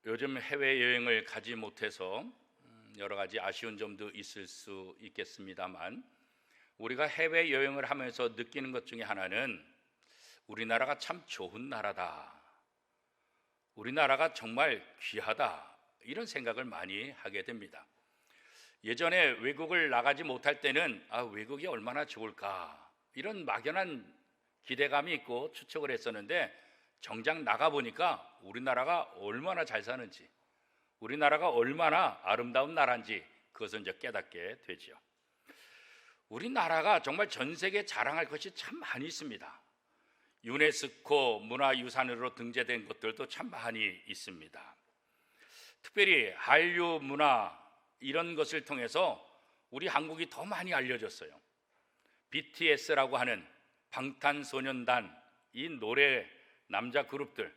요즘 해외여행을 가지 못해서 여러 가지 아쉬운 점도 있을 수 있겠습니다만, 우리가 해외여행을 하면서 느끼는 것 중에 하나는 우리나라가 참 좋은 나라다, 우리나라가 정말 귀하다, 이런 생각을 많이 하게 됩니다. 예전에 외국을 나가지 못할 때는 외국이 얼마나 좋을까, 이런 막연한 기대감이 있고 추측을 했었는데, 정작 나가보니까 우리나라가 얼마나 잘 사는지, 우리나라가 얼마나 아름다운 나라인지 그것을 이제 깨닫게 되지요. 우리나라가 정말 전 세계에 자랑할 것이 참 많이 있습니다. 유네스코 문화유산으로 등재된 것들도 참 많이 있습니다. 특별히 한류 문화 이런 것을 통해서 우리 한국이 더 많이 알려졌어요. BTS라고 하는 방탄소년단, 이 노래 남자 그룹들,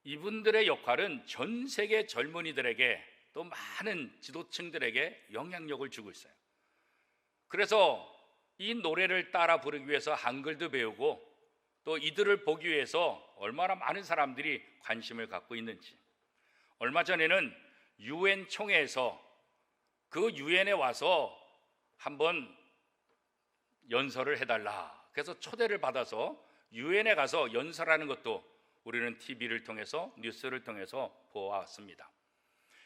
이분들의 역할은 전 세계 젊은이들에게 또 많은 지도층들에게 영향력을 주고 있어요. 그래서 이 노래를 따라 부르기 위해서 한글도 배우고, 또 이들을 보기 위해서 얼마나 많은 사람들이 관심을 갖고 있는지. 얼마 전에는 UN 총회에서 그 UN에 와서 한번 연설을 해달라, 그래서 초대를 받아서 UN에 가서 연설하는 것도 우리는 TV를 통해서, 뉴스를 통해서 보아왔습니다.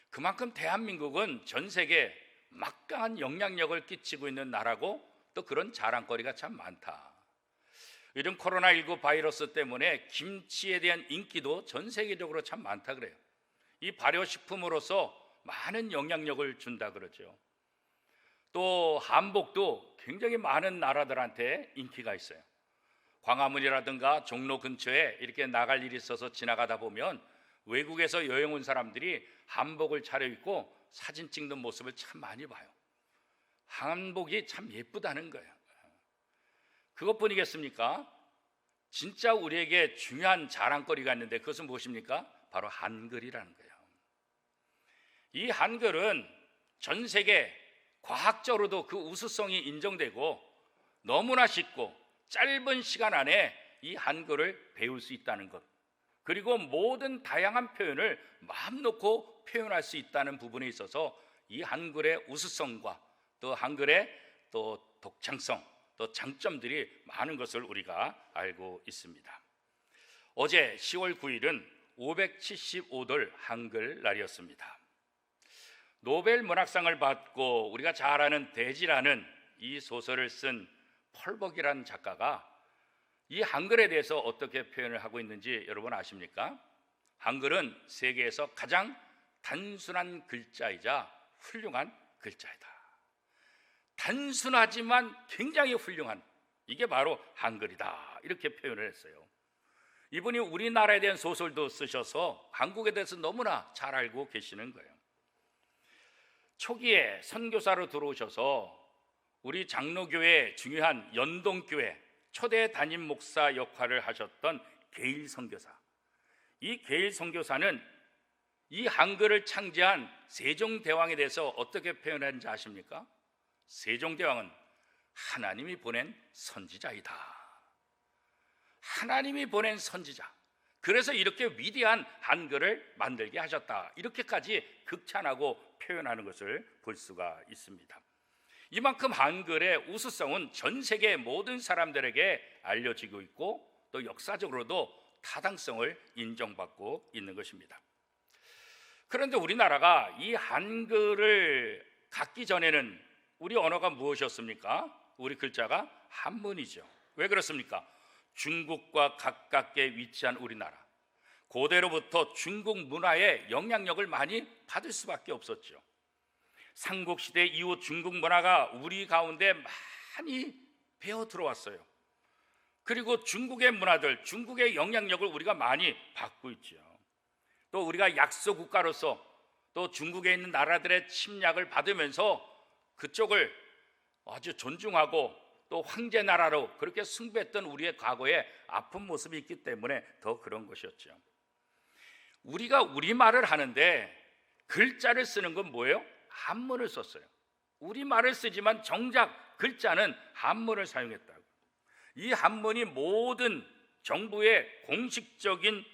그만큼 대한민국은 전 세계에 막강한 영향력을 끼치고 있는 나라고, 또 그런 자랑거리가 참 많다. 요즘 코로나19 바이러스 때문에 김치에 대한 인기도 전 세계적으로 참 많다 그래요. 이 발효식품으로서 많은 영향력을 준다 그러죠. 또 한복도 굉장히 많은 나라들한테 인기가 있어요. 광화문이라든가 종로 근처에 이렇게 나갈 일이 있어서 지나가다 보면 외국에서 여행 온 사람들이 한복을 차려입고 사진 찍는 모습을 참 많이 봐요. 한복이 참 예쁘다는 거예요. 그것뿐이겠습니까? 진짜 우리에게 중요한 자랑거리가 있는데, 그것은 무엇입니까? 바로 한글이라는 거예요. 이 한글은 전 세계 과학적으로도 그 우수성이 인정되고, 너무나 쉽고 짧은 시간 안에 이 한글을 배울 수 있다는 것, 그리고 모든 다양한 표현을 마음 놓고 표현할 수 있다는 부분에 있어서 이 한글의 우수성과 또 한글의 또 독창성, 또 장점들이 많은 것을 우리가 알고 있습니다. 어제 10월 9일은 575돌 한글 날이었습니다. 노벨 문학상을 받고 우리가 잘 아는 대지라는 이 소설을 쓴 펄벅이라는 작가가 이 한글에 대해서 어떻게 표현을 하고 있는지 여러분 아십니까? 한글은 세계에서 가장 단순한 글자이자 훌륭한 글자이다. 단순하지만 굉장히 훌륭한, 이게 바로 한글이다, 이렇게 표현을 했어요. 이분이 우리나라에 대한 소설도 쓰셔서 한국에 대해서 너무나 잘 알고 계시는 거예요. 초기에 선교사로 들어오셔서 우리 장로교회 중요한 연동교회 초대 담임 목사 역할을 하셨던 게일 선교사, 이 게일 선교사는 이 한글을 창제한 세종대왕에 대해서 어떻게 표현했는지 아십니까? 세종대왕은 하나님이 보낸 선지자이다. 하나님이 보낸 선지자, 그래서 이렇게 위대한 한글을 만들게 하셨다, 이렇게까지 극찬하고 표현하는 것을 볼 수가 있습니다. 이만큼 한글의 우수성은 전 세계 모든 사람들에게 알려지고 있고, 또 역사적으로도 타당성을 인정받고 있는 것입니다. 그런데 우리나라가 이 한글을 갖기 전에는 우리 언어가 무엇이었습니까? 우리 글자가 한문이죠. 왜 그렇습니까? 중국과 가깝게 위치한 우리나라, 고대로부터 중국 문화의 영향력을 많이 받을 수밖에 없었죠. 삼국시대 이후 중국 문화가 우리 가운데 많이 배어 들어왔어요. 그리고 중국의 문화들, 중국의 영향력을 우리가 많이 받고 있죠. 또 우리가 약소 국가로서 또 중국에 있는 나라들의 침략을 받으면서 그쪽을 아주 존중하고 또 황제 나라로 그렇게 숭배했던 우리의 과거의 아픈 모습이 있기 때문에 더 그런 것이었죠. 우리가 우리말을 하는데 글자를 쓰는 건 뭐예요? 한문을 썼어요. 우리말을 쓰지만 정작 글자는 한문을 사용했다고. 이 한문이 모든 정부의 공식적인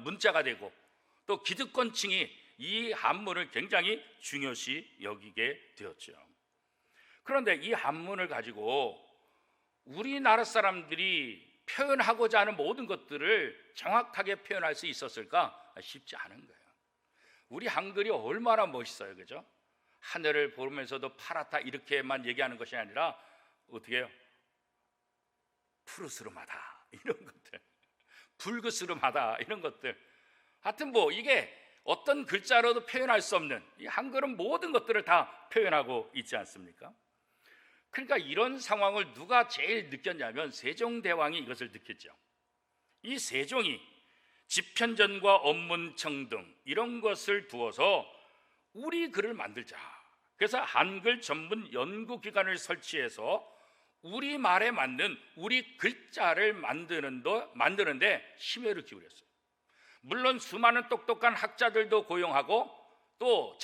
문자가 되고, 또 기득권층이 이 한문을 굉장히 중요시 여기게 되었죠. 그런데 이 한문을 가지고 우리나라 사람들이 표현하고자 하는 모든 것들을 정확하게 표현할 수 있었을까? 쉽지 않은 거예요. 우리 한글이 얼마나 멋있어요, 그죠? 하늘을 보면서도 파랗다 이렇게만 얘기하는 것이 아니라 어떻게 해요? 푸르스름하다 이런 것들, 붉으스름하다 이런 것들, 하여튼 뭐 이게 어떤 글자로도 표현할 수 없는, 이 한글은 모든 것들을 다 표현하고 있지 않습니까? 그러니까 이런 상황을 누가 제일 느꼈냐면 세종대왕이 이것을 느꼈죠. 이 세종이 집현전과 업문청 등 이런 것을 두어서 우리 글을 만들자. 그래서 한글 전문 연구기관을 설치해서 우리말에 맞는 우리 글자를 만드는데 심혈을 기울였어요. 물론 수많은 똑똑한 학자들도 고용하고 또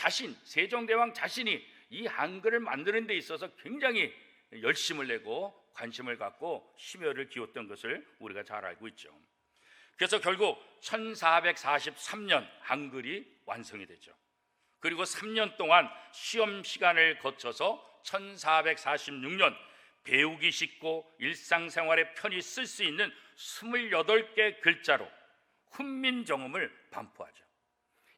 세종대왕 자신이 이 한글을 만드는 데 있어서 굉장히 열심을 내고 관심을 갖고 심혈을 기울였던 것을 우리가 잘 알고 있죠. 그래서 결국 1443년 한글이 완성이 되죠. 그리고 3년 동안 시험 시간을 거쳐서 1446년 배우기 쉽고 일상생활에 편히 쓸 수 있는 28개 글자로 훈민정음을 반포하죠.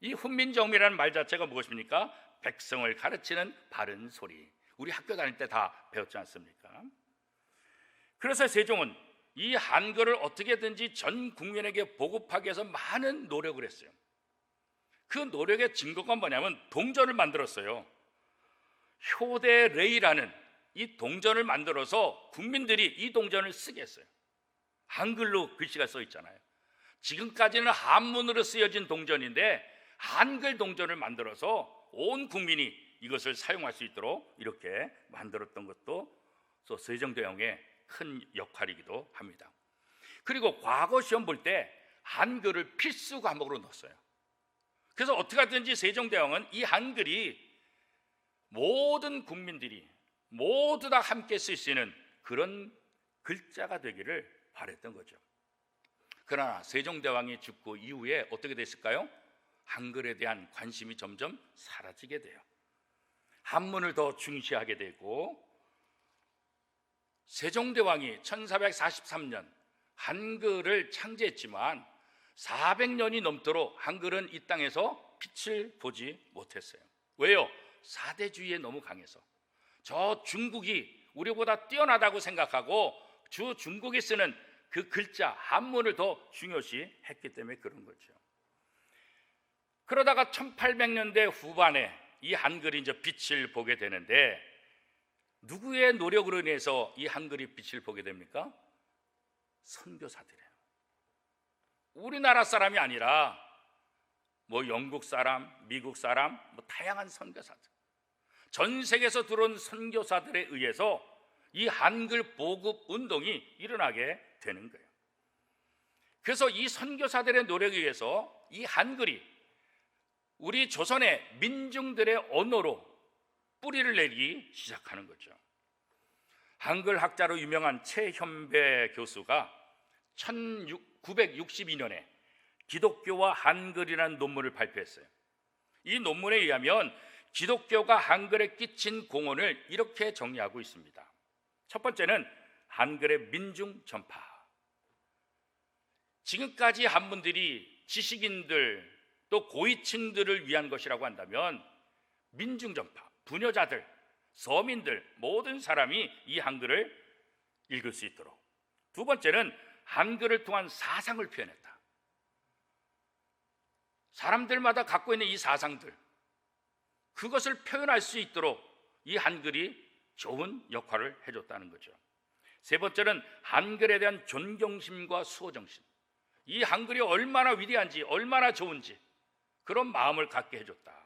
이 훈민정음이라는 말 자체가 무엇입니까? 백성을 가르치는 바른 소리. 우리 학교 다닐 때 다 배웠지 않습니까? 그래서 세종은 이 한글을 어떻게든지 전 국민에게 보급하기 위해서 많은 노력을 했어요. 그 노력의 증거가 뭐냐면 동전을 만들었어요. 효대레이라는 이 동전을 만들어서 국민들이 이 동전을 쓰게 했어요. 한글로 글씨가 써 있잖아요. 지금까지는 한문으로 쓰여진 동전인데 한글 동전을 만들어서 온 국민이 이것을 사용할 수 있도록 이렇게 만들었던 것도 세종대왕의 큰 역할이기도 합니다. 그리고 과거 시험 볼 때 한글을 필수 과목으로 넣었어요. 그래서 어떻게 하든지 세종대왕은 이 한글이 모든 국민들이 모두 다 함께 쓸 수 있는 그런 글자가 되기를 바랬던 거죠. 그러나 세종대왕이 죽고 이후에 어떻게 됐을까요? 한글에 대한 관심이 점점 사라지게 돼요. 한문을 더 중시하게 되고, 세종대왕이 1443년 한글을 창제했지만 400년이 넘도록 한글은 이 땅에서 빛을 보지 못했어요. 왜요? 사대주의에 너무 강해서. 저 중국이 우리보다 뛰어나다고 생각하고 중국이 쓰는 그 글자 한문을 더 중요시 했기 때문에 그런 거죠. 그러다가 1800년대 후반에 이 한글이 이제 빛을 보게 되는데, 누구의 노력으로 인해서 이 한글이 빛을 보게 됩니까? 선교사들이에요. 우리나라 사람이 아니라 뭐 영국 사람, 미국 사람, 뭐 다양한 선교사들, 전 세계에서 들어온 선교사들에 의해서 이 한글 보급 운동이 일어나게 되는 거예요. 그래서 이 선교사들의 노력에 의해서 이 한글이 우리 조선의 민중들의 언어로 뿌리를 내리기 시작하는 거죠. 한글 학자로 유명한 최현배 교수가 1962년에 기독교와 한글이라는 논문을 발표했어요. 이 논문에 의하면 기독교가 한글에 끼친 공헌을 이렇게 정리하고 있습니다. 첫 번째는 한글의 민중 전파. 지금까지 한문들이 지식인들 또 고위층들을 위한 것이라고 한다면 민중 전파, 부녀자들, 서민들 모든 사람이 이 한글을 읽을 수 있도록. 두 번째는 한글을 통한 사상을 표현했다. 사람들마다 갖고 있는 이 사상들, 그것을 표현할 수 있도록 이 한글이 좋은 역할을 해줬다는 거죠. 세 번째는 한글에 대한 존경심과 수호정신. 이 한글이 얼마나 위대한지, 얼마나 좋은지 그런 마음을 갖게 해줬다.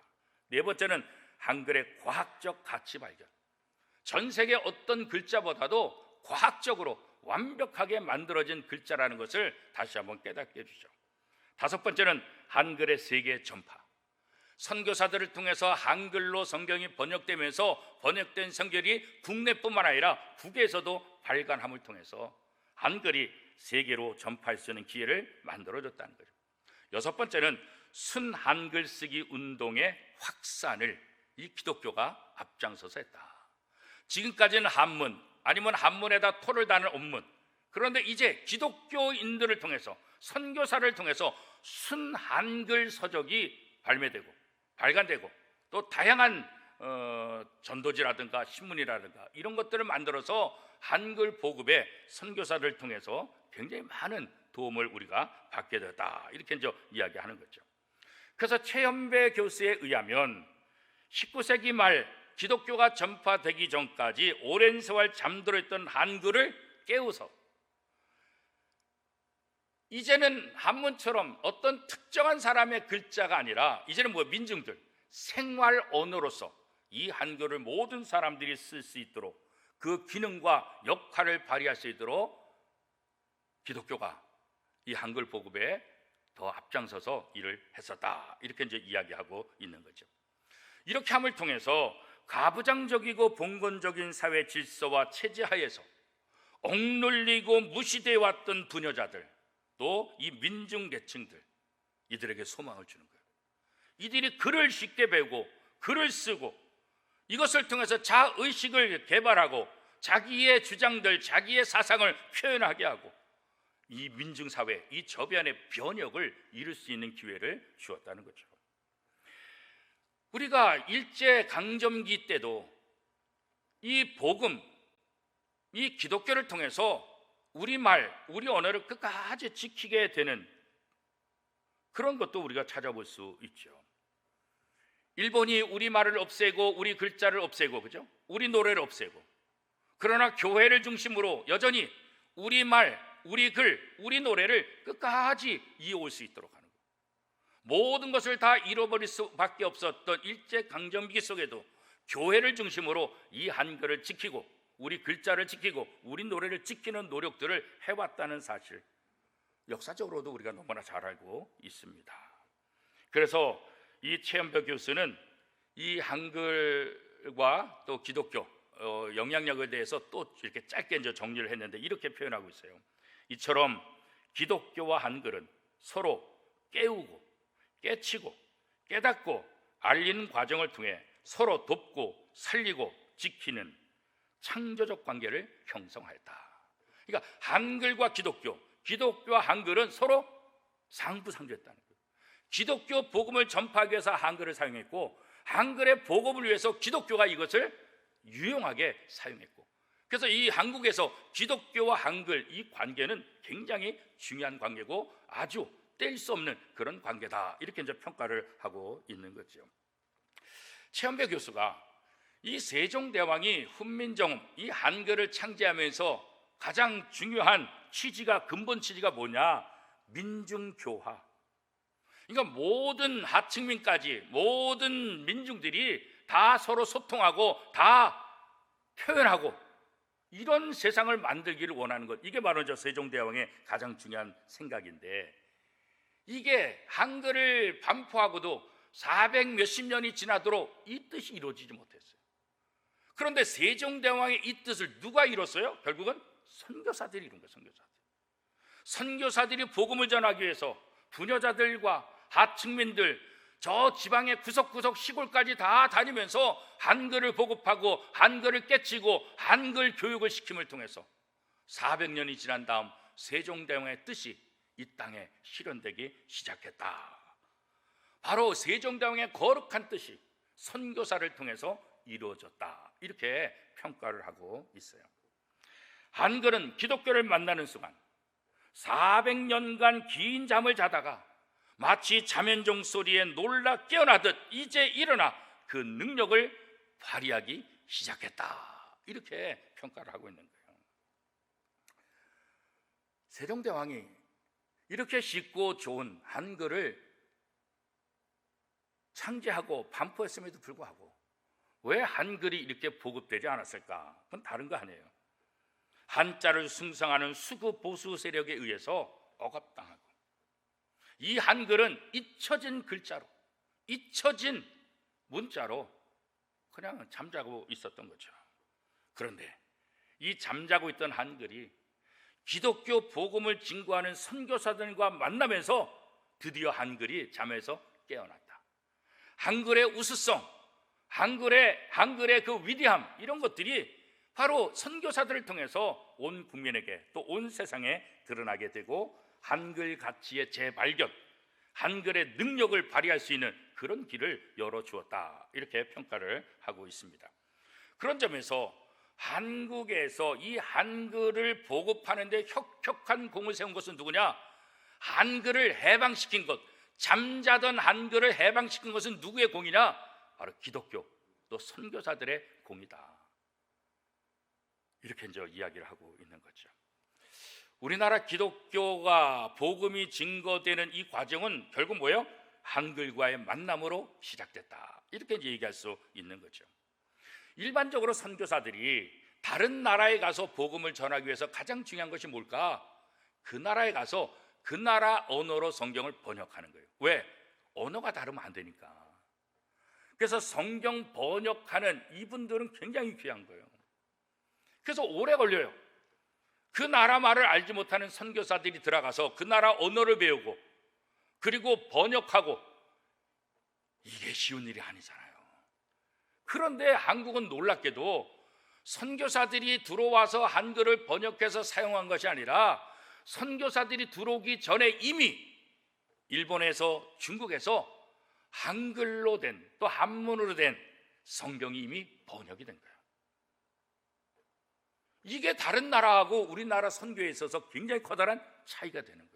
네 번째는 한글의 과학적 가치 발견. 전 세계 어떤 글자보다도 과학적으로 완벽하게 만들어진 글자라는 것을 다시 한번 깨닫게 해주죠. 다섯 번째는 한글의 세계 전파. 선교사들을 통해서 한글로 성경이 번역되면서 번역된 성경이 국내뿐만 아니라 국외에서도 발간함을 통해서 한글이 세계로 전파할 수 있는 기회를 만들어줬다는 거죠. 여섯 번째는 순한글 쓰기 운동의 확산을 이 기독교가 앞장서서 했다. 지금까지는 한문 아니면 한문에다 토를 다는 원문, 그런데 이제 기독교인들을 통해서 선교사를 통해서 순한글 서적이 발간되고 또 다양한 전도지라든가 신문이라든가 이런 것들을 만들어서 한글 보급에 선교사를 통해서 굉장히 많은 도움을 우리가 받게 되었다, 이렇게 이제 이야기하는 거죠. 그래서 최연배 교수에 의하면 19세기 말 기독교가 전파되기 전까지 오랜 세월 잠들어 있던 한글을 깨워서 이제는 한문처럼 어떤 특정한 사람의 글자가 아니라 이제는 민중들 생활 언어로서 이 한글을 모든 사람들이 쓸 수 있도록 그 기능과 역할을 발휘할 수 있도록 기독교가 이 한글 보급에 더 앞장서서 일을 했었다, 이렇게 이제 이야기하고 있는 거죠. 이렇게 함을 통해서 가부장적이고 봉건적인 사회 질서와 체제 하에서 억눌리고 무시되어 왔던 부녀자들, 또 이 민중계층들, 이들에게 소망을 주는 거예요. 이들이 글을 쉽게 배우고 글을 쓰고 이것을 통해서 자의식을 개발하고 자기의 주장들, 자기의 사상을 표현하게 하고 이 민중사회, 이 저변의 변혁을 이룰 수 있는 기회를 주었다는 거죠. 우리가 일제강점기 때도 이 복음, 이 기독교를 통해서 우리말, 우리 언어를 끝까지 지키게 되는 그런 것도 우리가 찾아볼 수 있죠. 일본이 우리말을 없애고 우리 글자를 없애고, 그죠? 우리 노래를 없애고, 그러나 교회를 중심으로 여전히 우리말, 우리 글, 우리 노래를 끝까지 이어올 수 있도록 하는 거예요. 모든 것을 다 잃어버릴 수밖에 없었던 일제강점기 속에도 교회를 중심으로 이 한글을 지키고 우리 글자를 지키고 우리 노래를 지키는 노력들을 해왔다는 사실, 역사적으로도 우리가 너무나 잘 알고 있습니다. 그래서 이 최연배 교수는 이 한글과 또 기독교 영향력에 대해서 또 이렇게 짧게 이제 정리를 했는데 이렇게 표현하고 있어요. 이처럼 기독교와 한글은 서로 깨우고 깨치고 깨닫고 알리는 과정을 통해 서로 돕고 살리고 지키는 창조적 관계를 형성하였다. 그러니까 한글과 기독교, 기독교와 한글은 서로 상부상조했다는 거예요. 기독교 복음을 전파하기 위해서 한글을 사용했고, 한글의 복음을 위해서 기독교가 이것을 유용하게 사용했고, 그래서 이 한국에서 기독교와 한글 이 관계는 굉장히 중요한 관계고 아주 뗄 수 없는 그런 관계다, 이렇게 이제 평가를 하고 있는 거죠. 최연배 교수가 이 세종대왕이 훈민정음 이 한글을 창제하면서 가장 중요한 취지가, 근본 취지가 뭐냐? 민중교화. 그러니까 모든 하층민까지 모든 민중들이 다 서로 소통하고 다 표현하고 이런 세상을 만들기를 원하는 것, 이게 바로 저 세종대왕의 가장 중요한 생각인데, 이게 한글을 반포하고도 400 몇십 년이 지나도록 이 뜻이 이루어지지 못했어요. 그런데 세종대왕의 이 뜻을 누가 이뤘어요? 결국은 선교사들이 이룬 거예요. 선교사들이 복음을 전하기 위해서 부녀자들과 하층민들, 저 지방의 구석구석 시골까지 다 다니면서 한글을 보급하고 한글을 깨치고 한글 교육을 시킴을 통해서 400년이 지난 다음 세종대왕의 뜻이 이 땅에 실현되기 시작했다. 바로 세종대왕의 거룩한 뜻이 선교사를 통해서 이루어졌다, 이렇게 평가를 하고 있어요. 한글은 기독교를 만나는 순간 400년간 긴 잠을 자다가 마치 자면종 소리에 놀라 깨어나듯 이제 일어나 그 능력을 발휘하기 시작했다, 이렇게 평가를 하고 있는 거예요. 세종대왕이 이렇게 쉽고 좋은 한글을 창제하고 반포했음에도 불구하고 왜 한글이 이렇게 보급되지 않았을까? 그건 다른 거 아니에요. 한자를 숭상하는 수구 보수 세력에 의해서 억압당하고, 이 한글은 잊혀진 글자로, 잊혀진 문자로 그냥 잠자고 있었던 거죠. 그런데 이 잠자고 있던 한글이 기독교 복음을 증거하는 선교사들과 만나면서 드디어 한글이 잠에서 깨어났다. 한글의 우수성, 한글의 그 위대함, 이런 것들이 바로 선교사들을 통해서 온 국민에게 또 온 세상에 드러나게 되고 한글 가치의 재발견, 한글의 능력을 발휘할 수 있는 그런 길을 열어주었다, 이렇게 평가를 하고 있습니다. 그런 점에서 한국에서 이 한글을 보급하는 데 혁혁한 공을 세운 것은 누구냐? 한글을 해방시킨 것, 잠자던 한글을 해방시킨 것은 누구의 공이냐? 바로 기독교 또 선교사들의 공이다, 이렇게 이제 이야기를 하고 있는 거죠. 우리나라 기독교가 복음이 증거되는 이 과정은 결국 뭐예요? 한글과의 만남으로 시작됐다, 이렇게 이제 얘기할 수 있는 거죠. 일반적으로 선교사들이 다른 나라에 가서 복음을 전하기 위해서 가장 중요한 것이 뭘까? 그 나라에 가서 그 나라 언어로 성경을 번역하는 거예요. 왜? 언어가 다르면 안 되니까. 그래서 성경 번역하는 이분들은 굉장히 귀한 거예요. 그래서 오래 걸려요. 그 나라 말을 알지 못하는 선교사들이 들어가서 그 나라 언어를 배우고 그리고 번역하고, 이게 쉬운 일이 아니잖아요. 그런데 한국은 놀랍게도 선교사들이 들어와서 한글을 번역해서 사용한 것이 아니라 선교사들이 들어오기 전에 이미 일본에서, 중국에서 한글로 된, 또 한문으로 된 성경이 이미 번역이 된 거예요. 이게 다른 나라하고 우리나라 선교에 있어서 굉장히 커다란 차이가 되는 거예요.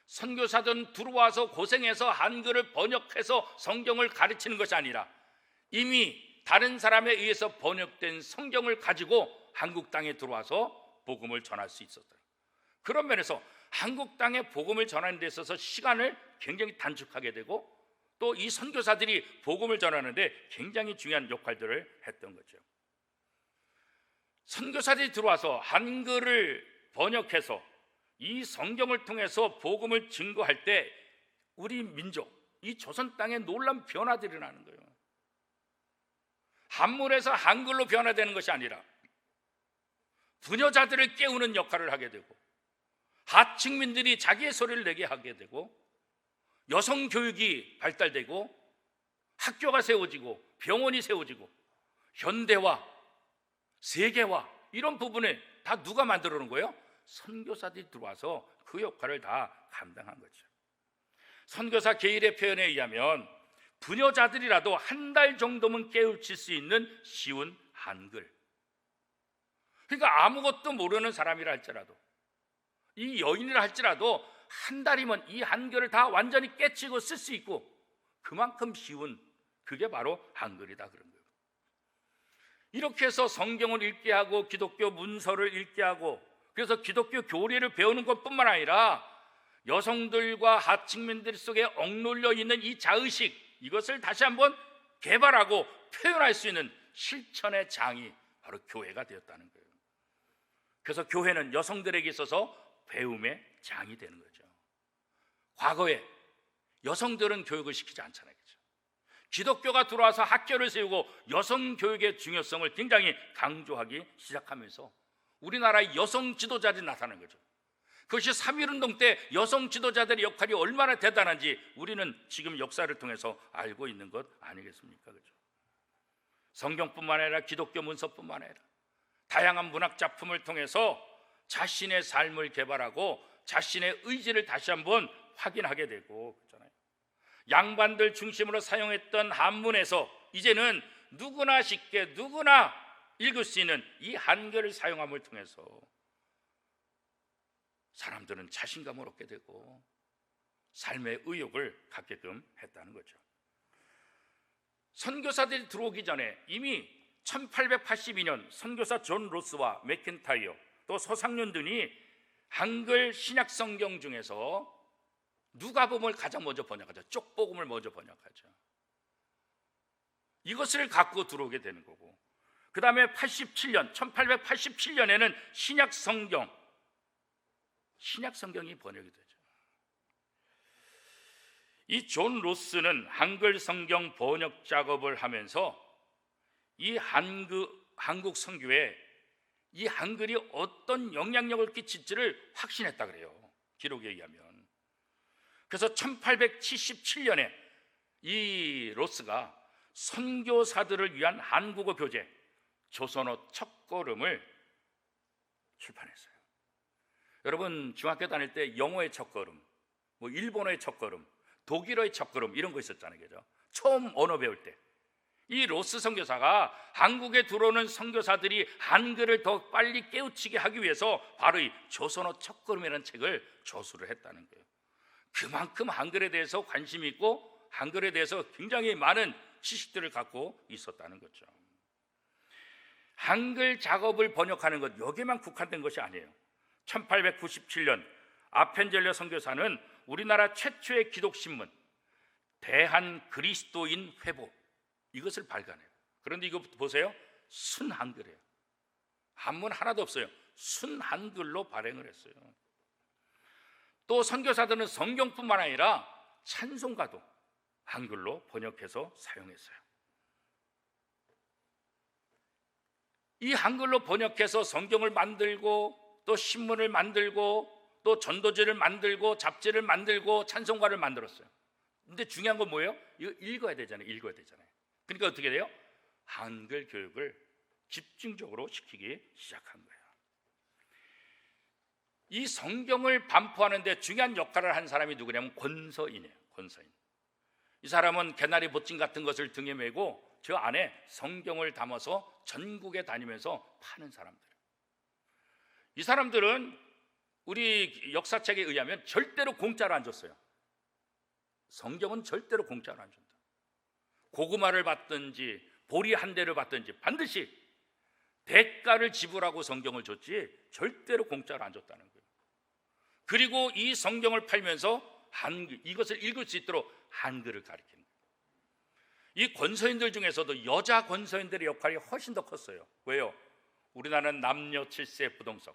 선교사들은 들어와서 고생해서 한글을 번역해서 성경을 가르치는 것이 아니라 이미 다른 사람에 의해서 번역된 성경을 가지고 한국 땅에 들어와서 복음을 전할 수 있었어요. 그런 면에서 한국 땅에 복음을 전하는 데 있어서 시간을 굉장히 단축하게 되고, 또 이 선교사들이 복음을 전하는데 굉장히 중요한 역할들을 했던 거죠. 선교사들이 들어와서 한글을 번역해서 이 성경을 통해서 복음을 증거할 때 우리 민족, 이 조선 땅에 놀라운 변화들이 일어나는 거예요. 한문에서 한글로 변화되는 것이 아니라 부녀자들을 깨우는 역할을 하게 되고, 하층민들이 자기의 소리를 내게 하게 되고, 여성 교육이 발달되고, 학교가 세워지고, 병원이 세워지고, 현대화, 세계화, 이런 부분에 다 누가 만들어 놓은 거예요? 선교사들이 들어와서 그 역할을 다 감당한 거죠. 선교사 게일의 표현에 의하면 부녀자들이라도 한 달 정도면 깨우칠 수 있는 쉬운 한글, 그러니까 아무것도 모르는 사람이라 할지라도, 이 여인이라 할지라도 한 달이면 이 한글을 다 완전히 깨치고 쓸 수 있고, 그만큼 쉬운, 그게 바로 한글이다, 그런 거예요. 이렇게 해서 성경을 읽게 하고 기독교 문서를 읽게 하고, 그래서 기독교 교리를 배우는 것뿐만 아니라 여성들과 하층민들 속에 억눌려 있는 이 자의식, 이것을 다시 한번 개발하고 표현할 수 있는 실천의 장이 바로 교회가 되었다는 거예요. 그래서 교회는 여성들에게 있어서 배움의 장이 되는 거죠. 과거에 여성들은 교육을 시키지 않잖아요. 그렇죠? 기독교가 들어와서 학교를 세우고 여성 교육의 중요성을 굉장히 강조하기 시작하면서 우리나라의 여성 지도자들이 나타난 거죠. 그것이 3.1운동 때 여성 지도자들의 역할이 얼마나 대단한지 우리는 지금 역사를 통해서 알고 있는 것 아니겠습니까? 그렇죠? 성경뿐만 아니라 기독교 문서뿐만 아니라 다양한 문학 작품을 통해서 자신의 삶을 개발하고 자신의 의지를 다시 한번 확인하게 되고, 그렇잖아요. 양반들 중심으로 사용했던 한문에서 이제는 누구나 쉽게 누구나 읽을 수 있는 이 한글을 사용함을 통해서 사람들은 자신감을 얻게 되고 삶의 의욕을 갖게끔 했다는 거죠. 선교사들이 들어오기 전에 이미 1882년 선교사 존 로스와 맥킨타이어 또 서상륜 등이 한글 신약 성경 중에서 누가복음을 가장 먼저 번역하죠. 쪽복음을 먼저 번역하죠. 이것을 갖고 들어오게 되는 거고, 그 다음에 1887년에는 신약 성경이 번역이 되죠. 이 존 로스는 한글 성경 번역 작업을 하면서 이 한국 선교에 이 한글이 어떤 영향력을 끼칠지를 확신했다 그래요. 기록에 의하면. 그래서 1877년에 이 로스가 선교사들을 위한 한국어 교재 조선어 첫걸음을 출판했어요. 여러분 중학교 다닐 때 영어의 첫걸음, 뭐 일본어의 첫걸음, 독일어의 첫걸음 이런 거 있었잖아요. 그죠? 처음 언어 배울 때 이 로스 선교사가 한국에 들어오는 선교사들이 한글을 더 빨리 깨우치게 하기 위해서 바로 이 조선어 첫걸음이라는 책을 저술을 했다는 거예요. 그만큼 한글에 대해서 관심이 있고 한글에 대해서 굉장히 많은 지식들을 갖고 있었다는 거죠. 한글 작업을 번역하는 것 여기에만 국한된 것이 아니에요. 1897년 아펜젤러 선교사는 우리나라 최초의 기독신문 대한 그리스도인 회보 이것을 발간해요. 그런데 이거 보세요. 순한글이에요. 한문 하나도 없어요. 순한글로 발행을 했어요. 또 선교사들은 성경뿐만 아니라 찬송가도 한글로 번역해서 사용했어요. 이 한글로 번역해서 성경을 만들고 또 신문을 만들고 또 전도지를 만들고 잡지를 만들고 찬송가를 만들었어요. 근데 중요한 건 뭐예요? 이거 읽어야 되잖아요. 그러니까 어떻게 돼요? 한글 교육을 집중적으로 시키기 시작한 거예요. 이 성경을 반포하는 데 중요한 역할을 한 사람이 누구냐면 권서인이에요. 권서인. 이 사람은 개나리 보찜 같은 것을 등에 메고 저 안에 성경을 담아서 전국에 다니면서 파는 사람들. 이 사람들은 우리 역사책에 의하면 절대로 공짜로 안 줬어요. 성경은 절대로 공짜로 안 준다. 고구마를 받든지 보리 한 대를 받든지 반드시 대가를 지불하고 성경을 줬지 절대로 공짜로 안 줬다는 거예요. 그리고 이 성경을 팔면서 한글, 이것을 읽을 수 있도록 한글을 가르치는 거예요. 이 권서인들 중에서도 여자 권서인들의 역할이 훨씬 더 컸어요. 왜요? 우리나라는 남녀 7세 부동성,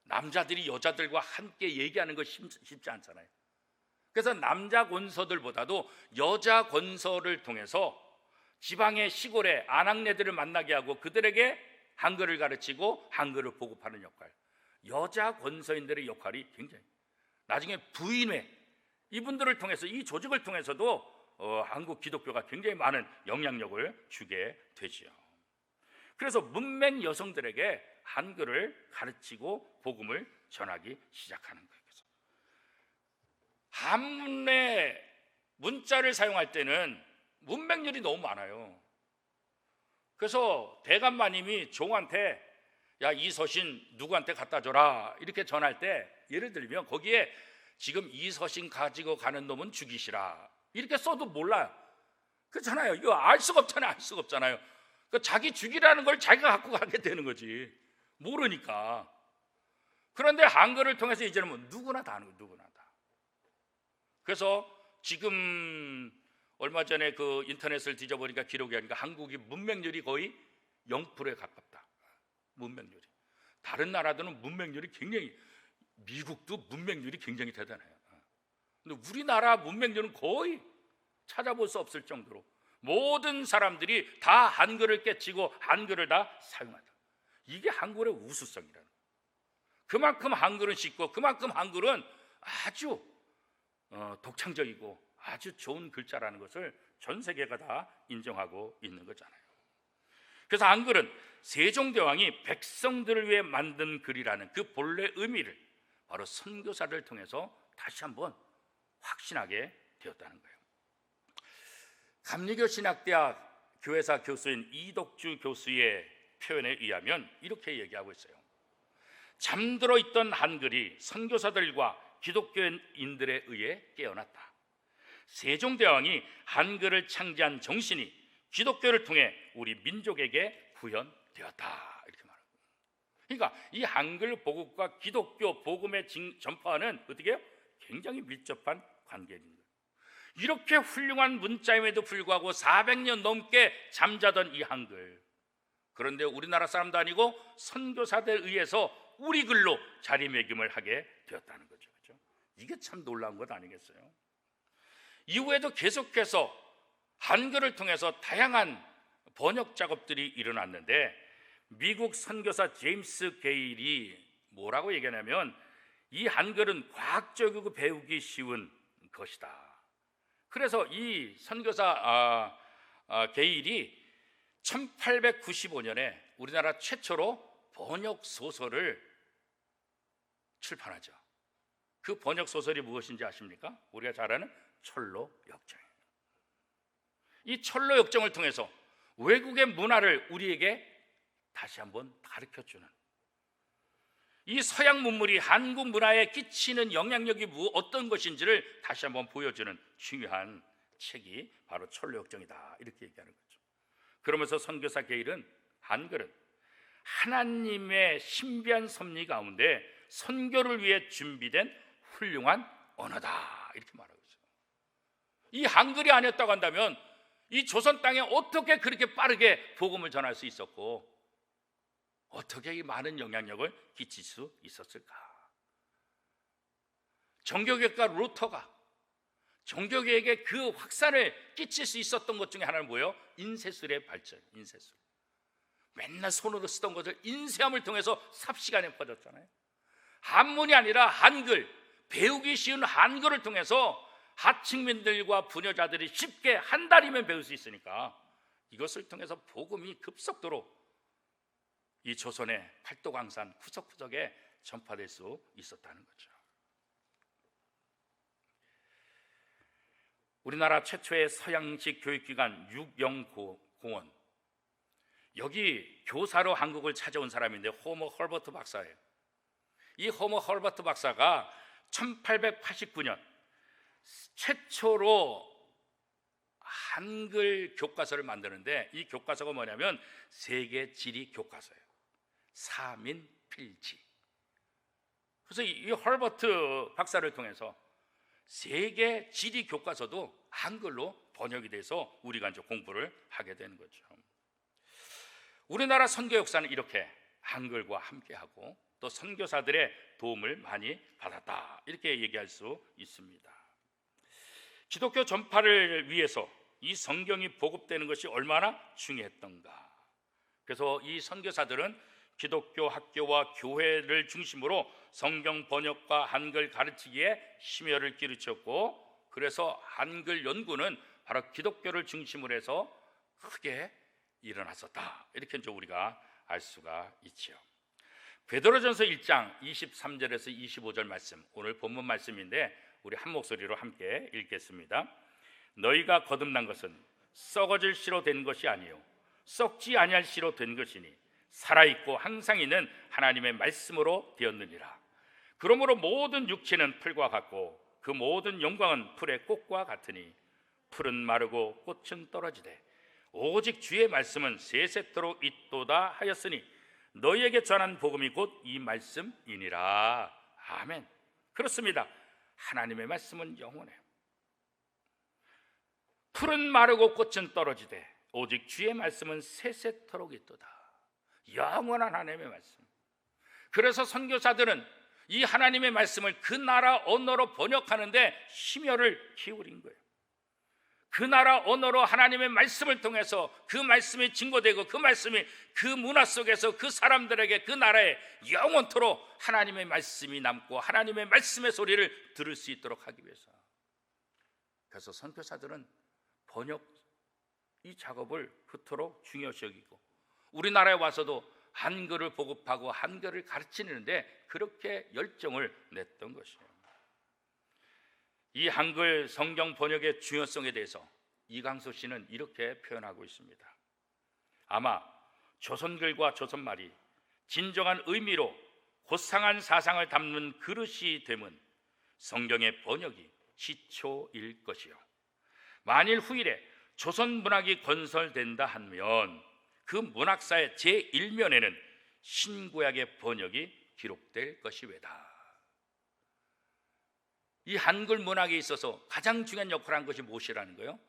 남자들이 여자들과 함께 얘기하는 거 쉽지 않잖아요. 그래서 남자 권서들보다도 여자 권서를 통해서 지방의 시골의 아낙네들을 만나게 하고 그들에게 한글을 가르치고 한글을 보급하는 역할, 여자 권서인들의 역할이 굉장히, 나중에 부인회 이분들을 통해서, 이 조직을 통해서도 한국 기독교가 굉장히 많은 영향력을 주게 되지요. 그래서 문맹 여성들에게 한글을 가르치고 복음을 전하기 시작하는 거예요. 한문의 문자를 사용할 때는 문맹률이 너무 많아요. 그래서 대감마님이 종한테 야, 이 서신 누구한테 갖다 줘라 이렇게 전할 때, 예를 들면 거기에 지금 이 서신 가지고 가는 놈은 죽이시라 이렇게 써도 몰라요. 그렇잖아요. 이거 알 수가 없잖아요. 그 자기 죽이라는 걸 자기가 갖고 가게 되는 거지, 모르니까. 그런데 한글을 통해서 이제는 뭐 누구나 다 하는 거예요. 누구나 다. 그래서 지금 얼마 전에 그 인터넷을 뒤져보니까 기록이 하니까 한국이 문맹률이 거의 0%에 가깝다. 문맹률이. 다른 나라들은 문맹률이 굉장히, 미국도 문맹률이 굉장히 대단해요. 근데 우리나라 문맹률은 거의 찾아볼 수 없을 정도로 모든 사람들이 다 한글을 깨치고 한글을 다 사용한다. 이게 한글의 우수성이라는 거예요. 그만큼 한글은 쉽고 그만큼 한글은 아주 독창적이고 아주 좋은 글자라는 것을 전 세계가 다 인정하고 있는 거잖아요. 그래서 한글은 세종대왕이 백성들을 위해 만든 글이라는 그 본래 의미를 바로 선교사를 통해서 다시 한번 확신하게 되었다는 거예요. 감리교 신학대학 교회사 교수인 이덕주 교수의 표현에 의하면 이렇게 얘기하고 있어요. 잠들어 있던 한글이 선교사들과 기독교인들에 의해 깨어났다. 세종대왕이 한글을 창제한 정신이 기독교를 통해 우리 민족에게 구현되었다, 이렇게 말합니다. 그러니까 이 한글 보급과 기독교 복음의 전파는 어떻게 해요? 굉장히 밀접한 관계입니다. 이렇게 훌륭한 문자임에도 불구하고 400년 넘게 잠자던 이 한글, 그런데 우리나라 사람도 아니고 선교사들에 의해서 우리 글로 자리매김을 하게 되었다는 거죠. 그렇죠? 이게 참 놀라운 것 아니겠어요? 이후에도 계속해서 한글을 통해서 다양한 번역 작업들이 일어났는데, 미국 선교사 제임스 게일이 뭐라고 얘기하냐면, 이 한글은 과학적이고 배우기 쉬운 것이다. 그래서 이 선교사 게일이 1895년에 우리나라 최초로 번역 소설을 출판하죠. 그 번역 소설이 무엇인지 아십니까? 우리가 잘 아는 철로 역정이에요. 이 철로 역정을 통해서 외국의 문화를 우리에게 다시 한번 가르쳐주는, 이 서양 문물이 한국 문화에 끼치는 영향력이 어떤 것인지를 다시 한번 보여주는 중요한 책이 바로 철로 역정이다, 이렇게 얘기하는 거죠. 그러면서 선교사 게일은 한글은 하나님의 신비한 섭리 가운데 선교를 위해 준비된 훌륭한 언어다, 이렇게 말하고 있어요. 이 한글이 아니었다고 한다면 이 조선 땅에 어떻게 그렇게 빠르게 복음을 전할 수 있었고 어떻게 이 많은 영향력을 끼칠 수 있었을까? 정교교가 루터가 정교교에게 그 확산을 끼칠 수 있었던 것 중에 하나는 뭐예요? 인쇄술의 발전. 인쇄술. 맨날 손으로 쓰던 것을 인쇄함을 통해서 삽시간에 퍼졌잖아요. 한문이 아니라 한글, 배우기 쉬운 한글을 통해서 하층민들과 부녀자들이 쉽게 한 달이면 배울 수 있으니까 이것을 통해서 복음이 급속도로 이 조선의 팔도강산 구석구석에 전파될 수 있었다는 거죠. 우리나라 최초의 서양식 교육기관 육영공원, 여기 교사로 한국을 찾아온 사람인데 호머 헐버트 박사예요. 이 호머 헐버트 박사가 1889년 최초로 한글 교과서를 만드는데, 이 교과서가 뭐냐면 세계 지리 교과서예요. 사민필지. 그래서 이 헐버트 박사를 통해서 세계 지리 교과서도 한글로 번역이 돼서 우리가 이제 공부를 하게 되는 거죠. 우리나라 선교 역사는 이렇게 한글과 함께하고 또 선교사들의 도움을 많이 받았다, 이렇게 얘기할 수 있습니다. 기독교 전파를 위해서 이 성경이 보급되는 것이 얼마나 중요했던가. 그래서 이 선교사들은 기독교 학교와 교회를 중심으로 성경 번역과 한글 가르치기에 심혈을 기울였고, 그래서 한글 연구는 바로 기독교를 중심으로 해서 크게 일어났었다, 이렇게 이제 우리가 알 수가 있죠. 베드로전서 1장 23절에서 25절 말씀, 오늘 본문 말씀인데 우리 한 목소리로 함께 읽겠습니다. 너희가 거듭난 것은 썩어질 씨로 된 것이 아니요 썩지 아니할 씨로 된 것이니 살아있고 항상 있는 하나님의 말씀으로 되었느니라. 그러므로 모든 육체는 풀과 같고 그 모든 영광은 풀의 꽃과 같으니 풀은 마르고 꽃은 떨어지되 오직 주의 말씀은 세세토록 있도다 하였으니 너희에게 전한 복음이 곧 이 말씀이니라. 아멘. 그렇습니다. 하나님의 말씀은 영원해요. 풀은 마르고 꽃은 떨어지되 오직 주의 말씀은 세세토록 있도다. 영원한 하나님의 말씀. 그래서 선교사들은 이 하나님의 말씀을 그 나라 언어로 번역하는데 심혈을 기울인 거예요. 그 나라 언어로 하나님의 말씀을 통해서 그 말씀이 증거되고 그 말씀이 그 문화 속에서 그 사람들에게 그 나라에 영원토록 하나님의 말씀이 남고 하나님의 말씀의 소리를 들을 수 있도록 하기 위해서. 그래서 선교사들은 번역 이 작업을 그토록 중요시 여기고 우리나라에 와서도 한글을 보급하고 한글을 가르치는데 그렇게 열정을 냈던 것이에요. 이 한글 성경 번역의 중요성에 대해서 이강수 씨는 이렇게 표현하고 있습니다. 아마 조선글과 조선말이 진정한 의미로 고상한 사상을 담는 그릇이 되면 성경의 번역이 시초일 것이요, 만일 후일에 조선 문학이 건설된다 하면 그 문학사의 제1면에는 신구약의 번역이 기록될 것이외다. 이 한글 문학에 있어서 가장 중요한 역할을 한 것이 무엇이라는 거예요?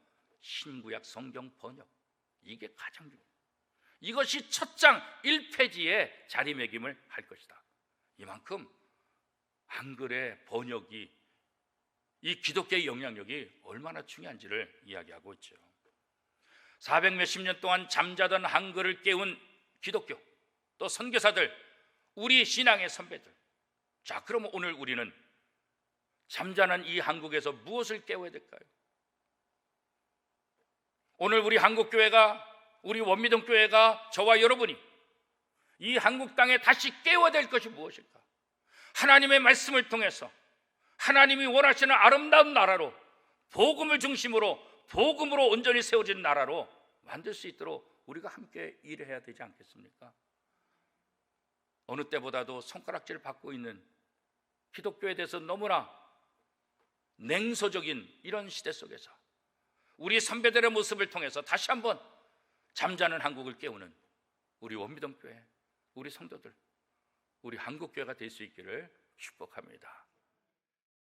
신구약 성경 번역. 이게 가장 중요해요. 이것이 첫 장 1페이지에 자리매김을 할 것이다. 이만큼 한글의 번역이 이 기독교의 영향력이 얼마나 중요한지를 이야기하고 있죠. 400 몇십 년 동안 잠자던 한글을 깨운 기독교, 또 선교사들, 우리 신앙의 선배들. 자, 그러면 오늘 우리는 잠자는 이 한국에서 무엇을 깨워야 될까요? 오늘 우리 한국교회가, 우리 원미동교회가, 저와 여러분이 이 한국 땅에 다시 깨워야 될 것이 무엇일까? 하나님의 말씀을 통해서 하나님이 원하시는 아름다운 나라로, 복음을 중심으로, 복음으로 온전히 세워진 나라로 만들 수 있도록 우리가 함께 일해야 되지 않겠습니까? 어느 때보다도 손가락질 받고 있는 기독교에 대해서 너무나 냉소적인 이런 시대 속에서 우리 선배들의 모습을 통해서 다시 한번 잠자는 한국을 깨우는 우리 원미동교회, 우리 성도들, 우리 한국교회가 될 수 있기를 축복합니다.